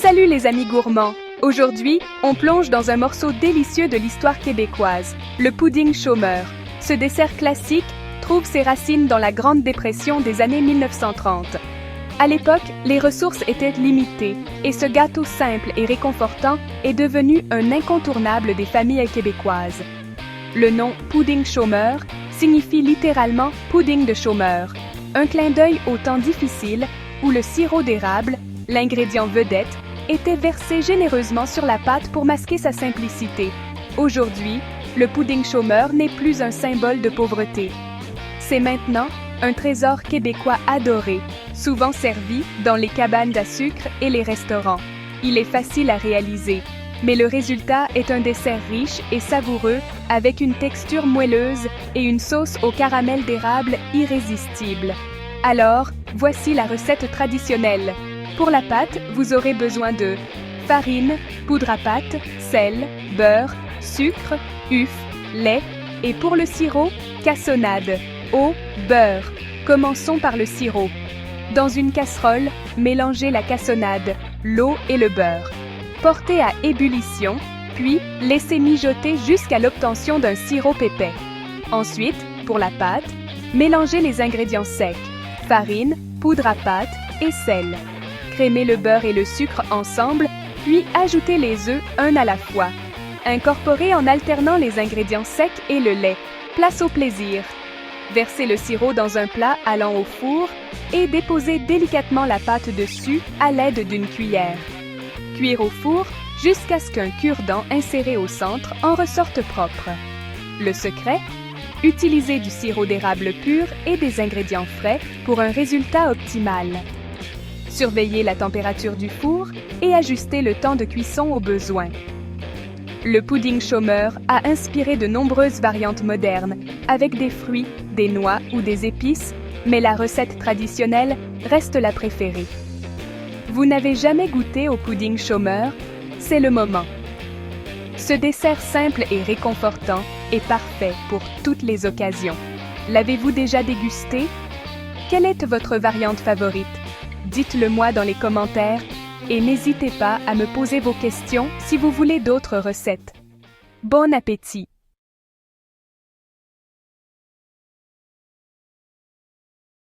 Salut les amis gourmands! Aujourd'hui, on plonge dans un morceau délicieux de l'histoire québécoise, le pudding chômeur. Ce dessert classique trouve ses racines dans la Grande Dépression des années 1930. À l'époque, les ressources étaient limitées et ce gâteau simple et réconfortant est devenu un incontournable des familles québécoises. Le nom pudding chômeur signifie littéralement pudding de chômeur, un clin d'œil au temps difficile où le sirop d'érable, l'ingrédient vedette, était versé généreusement sur la pâte pour masquer sa simplicité. Aujourd'hui, le pudding chômeur n'est plus un symbole de pauvreté. C'est maintenant un trésor québécois adoré, souvent servi dans les cabanes à sucre et les restaurants. Il est facile à réaliser, mais le résultat est un dessert riche et savoureux avec une texture moelleuse et une sauce au caramel d'érable irrésistible. Alors, voici la recette traditionnelle. Pour la pâte, vous aurez besoin de farine, poudre à pâte, sel, beurre, sucre, œufs, lait et pour le sirop, cassonade, eau, beurre. Commençons par le sirop. Dans une casserole, mélangez la cassonade, l'eau et le beurre. Portez à ébullition, puis laissez mijoter jusqu'à l'obtention d'un sirop épais. Ensuite, pour la pâte, mélangez les ingrédients secs, farine, poudre à pâte et sel. Crémez le beurre et le sucre ensemble, puis ajoutez les œufs un à la fois. Incorporez en alternant les ingrédients secs et le lait. Place au plaisir. Versez le sirop dans un plat allant au four et déposez délicatement la pâte dessus à l'aide d'une cuillère. Cuire au four jusqu'à ce qu'un cure-dent inséré au centre en ressorte propre. Le secret? Utilisez du sirop d'érable pur et des ingrédients frais pour un résultat optimal. Surveillez la température du four et ajustez le temps de cuisson au besoin. Le pudding chômeur a inspiré de nombreuses variantes modernes, avec des fruits, des noix ou des épices, mais la recette traditionnelle reste la préférée. Vous n'avez jamais goûté au pudding chômeur? C'est le moment. Ce dessert simple et réconfortant est parfait pour toutes les occasions. L'avez-vous déjà dégusté? Quelle est votre variante favorite? Dites-le moi dans les commentaires et n'hésitez pas à me poser vos questions si vous voulez d'autres recettes. Bon appétit!